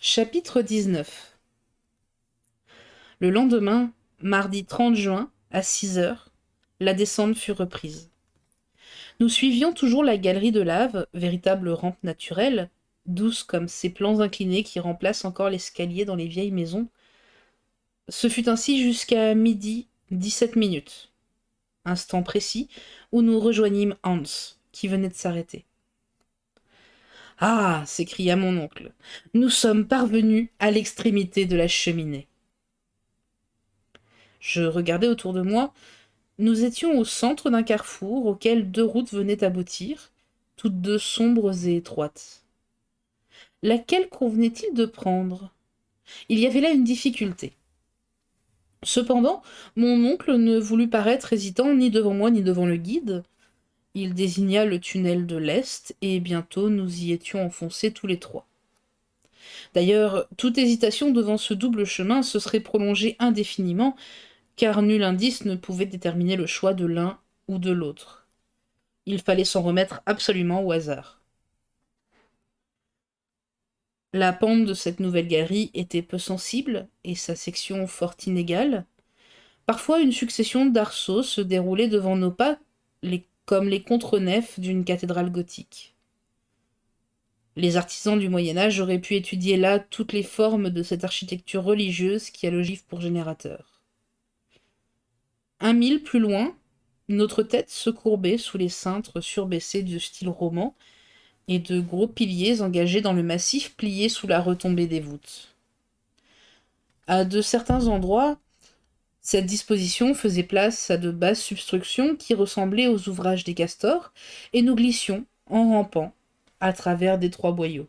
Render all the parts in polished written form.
Chapitre 19. Le lendemain, mardi 30 juin, à 6 heures, la descente fut reprise. Nous suivions toujours la galerie de lave, véritable rampe naturelle, douce comme ces plans inclinés qui remplacent encore l'escalier dans les vieilles maisons. Ce fut ainsi jusqu'à midi 17 minutes, instant précis où nous rejoignîmes Hans, qui venait de s'arrêter. Ah, s'écria mon oncle, nous sommes parvenus à l'extrémité de la cheminée. Je regardai autour de moi. Nous étions au centre d'un carrefour auquel deux routes venaient aboutir, toutes deux sombres et étroites. Laquelle convenait-il de prendre? Il y avait là une difficulté. Cependant, mon oncle ne voulut paraître hésitant ni devant moi ni devant le guide. Il désigna le tunnel de l'Est, et bientôt nous y étions enfoncés tous les trois. D'ailleurs, toute hésitation devant ce double chemin se serait prolongée indéfiniment, car nul indice ne pouvait déterminer le choix de l'un ou de l'autre. Il fallait s'en remettre absolument au hasard. La pente de cette nouvelle galerie était peu sensible, et sa section fort inégale. Parfois une succession d'arceaux se déroulait devant nos pas, comme les contre-nefs d'une cathédrale gothique. Les artisans du Moyen-Âge auraient pu étudier là toutes les formes de cette architecture religieuse qui a l'ogive pour générateur. 1 mille plus loin, notre tête se courbait sous les cintres surbaissés du style roman et de gros piliers engagés dans le massif plié sous la retombée des voûtes. À de certains endroits, cette disposition faisait place à de basses substructions qui ressemblaient aux ouvrages des castors, et nous glissions, en rampant, à travers d'étroits boyaux.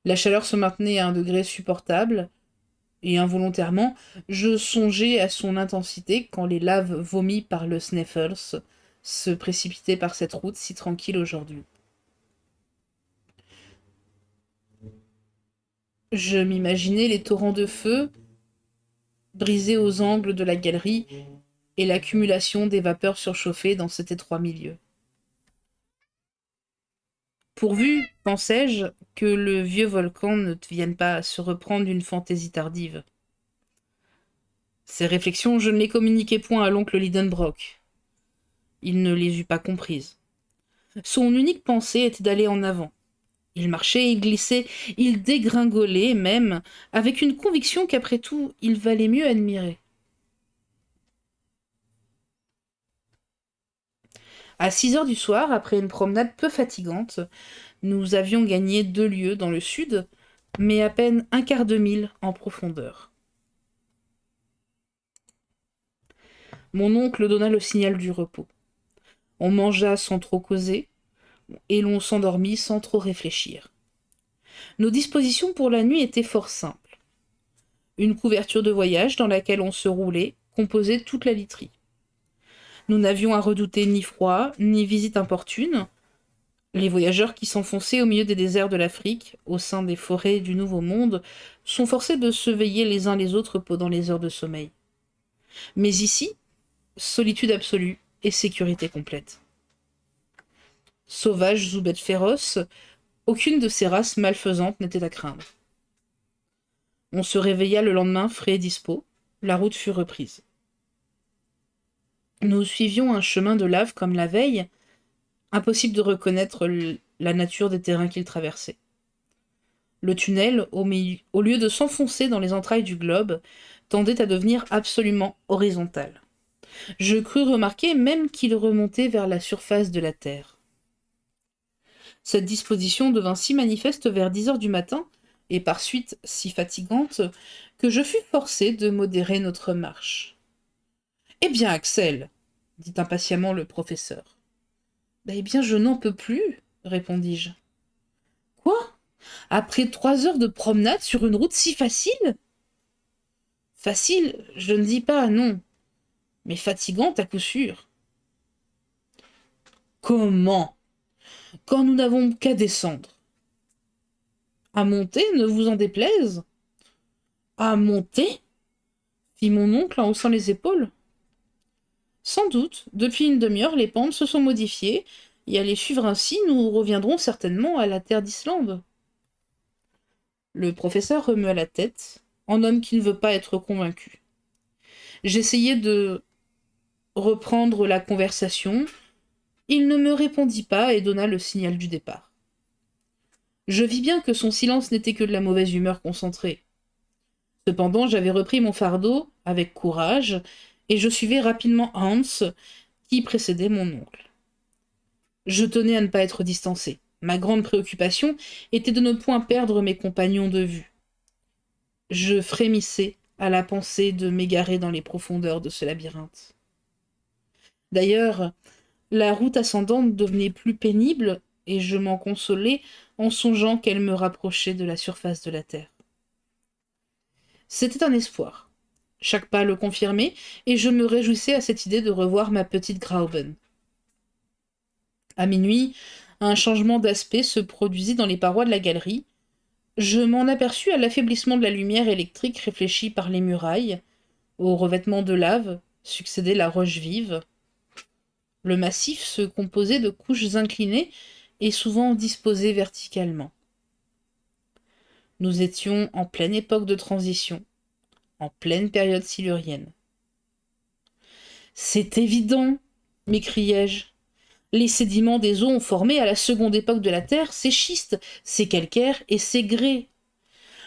La chaleur se maintenait à un degré supportable, et involontairement, je songeais à son intensité quand les laves vomies par le Sneffels se précipitaient par cette route si tranquille aujourd'hui. Je m'imaginais les torrents de feu brisés aux angles de la galerie et l'accumulation des vapeurs surchauffées dans cet étroit milieu. Pourvu, pensais-je, que le vieux volcan ne vienne pas à se reprendre d'une fantaisie tardive. Ces réflexions, je ne les communiquai point à l'oncle Lidenbrock. Il ne les eût pas comprises. Son unique pensée était d'aller en avant. Il marchait, il glissait, il dégringolait même, avec une conviction qu'après tout, il valait mieux admirer. À 6 heures du soir, après une promenade peu fatigante, nous avions gagné 2 lieues dans le sud, mais à peine un quart de mille en profondeur. Mon oncle donna le signal du repos. On mangea sans trop causer, et l'on s'endormit sans trop réfléchir. Nos dispositions pour la nuit étaient fort simples. Une couverture de voyage dans laquelle on se roulait composait toute la literie. Nous n'avions à redouter ni froid, ni visite importune. Les voyageurs qui s'enfonçaient au milieu des déserts de l'Afrique, au sein des forêts du Nouveau Monde, sont forcés de se veiller les uns les autres pendant les heures de sommeil. Mais ici, solitude absolue et sécurité complète. Sauvages ou bêtes féroces, aucune de ces races malfaisantes n'était à craindre. On se réveilla le lendemain frais et dispos, la route fut reprise. Nous suivions un chemin de lave comme la veille, impossible de reconnaître la nature des terrains qu'il traversait. Le tunnel, au lieu de s'enfoncer dans les entrailles du globe, tendait à devenir absolument horizontal. Je crus remarquer même qu'il remontait vers la surface de la Terre. Cette disposition devint si manifeste vers 10 heures du matin, et par suite si fatigante, que je fus forcé de modérer notre marche. « Eh bien, Axel, dit impatiemment le professeur. Eh bien, je n'en peux plus, répondis-je. Quoi? Après 3 heures de promenade sur une route si facile? Facile, je ne dis pas, non, mais fatigante à coup sûr. Comment? Quand nous n'avons qu'à descendre. À monter, ne vous en déplaise. À monter? Fit mon oncle en haussant les épaules. Sans doute, depuis une demi-heure, les pentes se sont modifiées, et à les suivre ainsi, nous reviendrons certainement à la terre d'Islande. Le professeur remua la tête, en homme qui ne veut pas être convaincu. J'essayai de reprendre la conversation. Il ne me répondit pas et donna le signal du départ. Je vis bien que son silence n'était que de la mauvaise humeur concentrée. Cependant, j'avais repris mon fardeau avec courage, et je suivais rapidement Hans, qui précédait mon oncle. Je tenais à ne pas être distancé. Ma grande préoccupation était de ne point perdre mes compagnons de vue. Je frémissais à la pensée de m'égarer dans les profondeurs de ce labyrinthe. D'ailleurs, la route ascendante devenait plus pénible, et je m'en consolais en songeant qu'elle me rapprochait de la surface de la terre. C'était un espoir. Chaque pas le confirmait, et je me réjouissais à cette idée de revoir ma petite Grauben. À minuit, un changement d'aspect se produisit dans les parois de la galerie. Je m'en aperçus à l'affaiblissement de la lumière électrique réfléchie par les murailles. Au revêtement de lave succédait la roche vive. Le massif se composait de couches inclinées et souvent disposées verticalement. Nous étions en pleine époque de transition, en pleine période silurienne. « C'est évident !» m'écriai-je. Les sédiments des eaux ont formé à la seconde époque de la Terre ces schistes, ces calcaires et ces grès.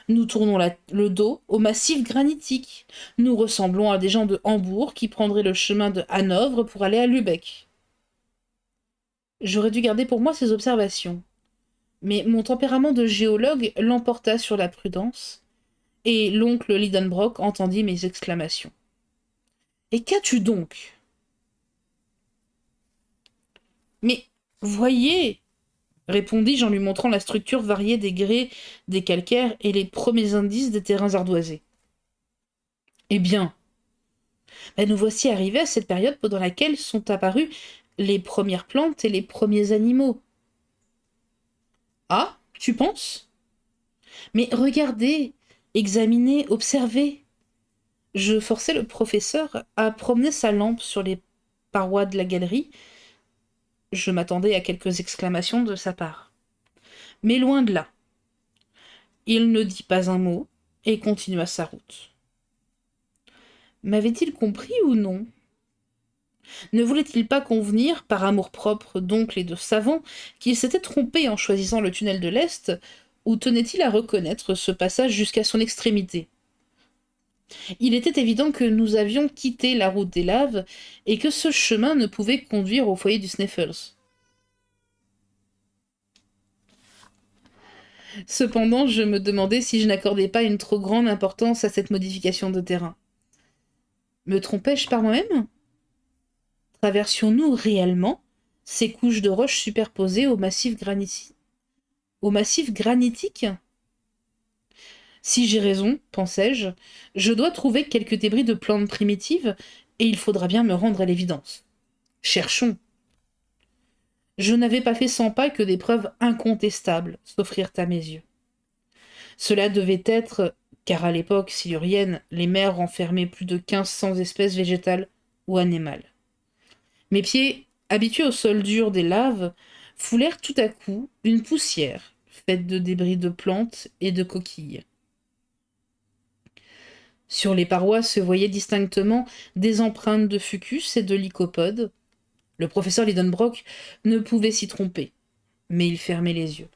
Nous tournons le dos au massif granitique. Nous ressemblons à des gens de Hambourg qui prendraient le chemin de Hanovre pour aller à Lübeck. J'aurais dû garder pour moi ces observations. Mais mon tempérament de géologue l'emporta sur la prudence, et l'oncle Lidenbrock entendit mes exclamations. « Et qu'as-tu donc ?» « Mais voyez !» répondis-je en lui montrant la structure variée des grès, des calcaires et les premiers indices des terrains ardoisés. « Eh bien, nous voici arrivés à cette période pendant laquelle sont apparues les premières plantes et les premiers animaux. »« Ah, tu penses ? Mais regardez, examinez, observez. » Je forçai le professeur à promener sa lampe sur les parois de la galerie. Je m'attendais à quelques exclamations de sa part. Mais loin de là. Il ne dit pas un mot et continua sa route. M'avait-il compris ou non ? Ne voulait-il pas convenir, par amour-propre d'oncle et de savant, qu'il s'était trompé en choisissant le tunnel de l'Est, ou tenait-il à reconnaître ce passage jusqu'à son extrémité ? Il était évident que nous avions quitté la route des laves et que ce chemin ne pouvait conduire au foyer du Sneffels. Cependant, je me demandais si je n'accordais pas une trop grande importance à cette modification de terrain. Me trompais-je par moi-même ? Traversions-nous réellement ces couches de roches superposées au massif granitique ? Si j'ai raison, pensais-je, je dois trouver quelques débris de plantes primitives, et il faudra bien me rendre à l'évidence. Cherchons. Je n'avais pas fait 100 pas que des preuves incontestables s'offrirent à mes yeux. Cela devait être, car à l'époque silurienne, les mers renfermaient plus de 1500 espèces végétales ou animales. Mes pieds, habitués au sol dur des laves, foulèrent tout à coup une poussière faite de débris de plantes et de coquilles. Sur les parois se voyaient distinctement des empreintes de fucus et de lycopodes. Le professeur Lidenbrock ne pouvait s'y tromper, mais il fermait les yeux.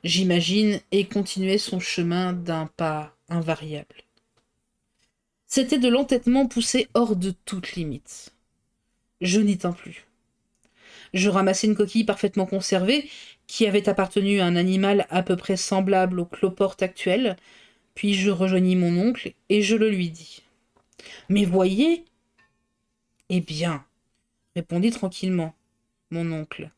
J'imagine, et continuait son chemin d'un pas invariable. C'était de l'entêtement poussé hors de toute limite. Je n'y tins plus. Je ramassai une coquille parfaitement conservée, qui avait appartenu à un animal à peu près semblable au cloporte actuel, puis je rejoignis mon oncle et je le lui dis. « Mais voyez !»« Eh bien, répondit tranquillement mon oncle,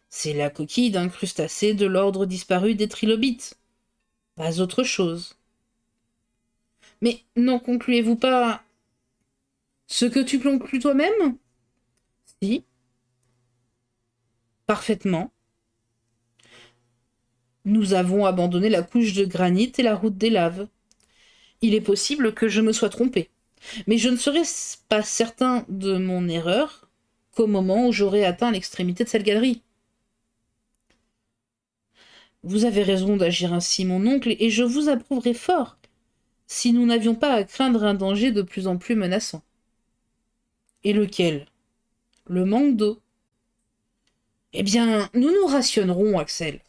c'est la coquille d'un crustacé de l'ordre disparu des trilobites. Pas autre chose. Mais n'en concluez-vous pas ce que tu conclus toi-même ? Si. Parfaitement. Nous avons abandonné la couche de granit et la route des laves. Il est possible que je me sois trompé, mais je ne serais pas certain de mon erreur qu'au moment où j'aurai atteint l'extrémité de cette galerie. Vous avez raison d'agir ainsi, mon oncle, et je vous approuverai fort, si nous n'avions pas à craindre un danger de plus en plus menaçant. Et lequel? Le manque d'eau. Eh bien, nous nous rationnerons, Axel.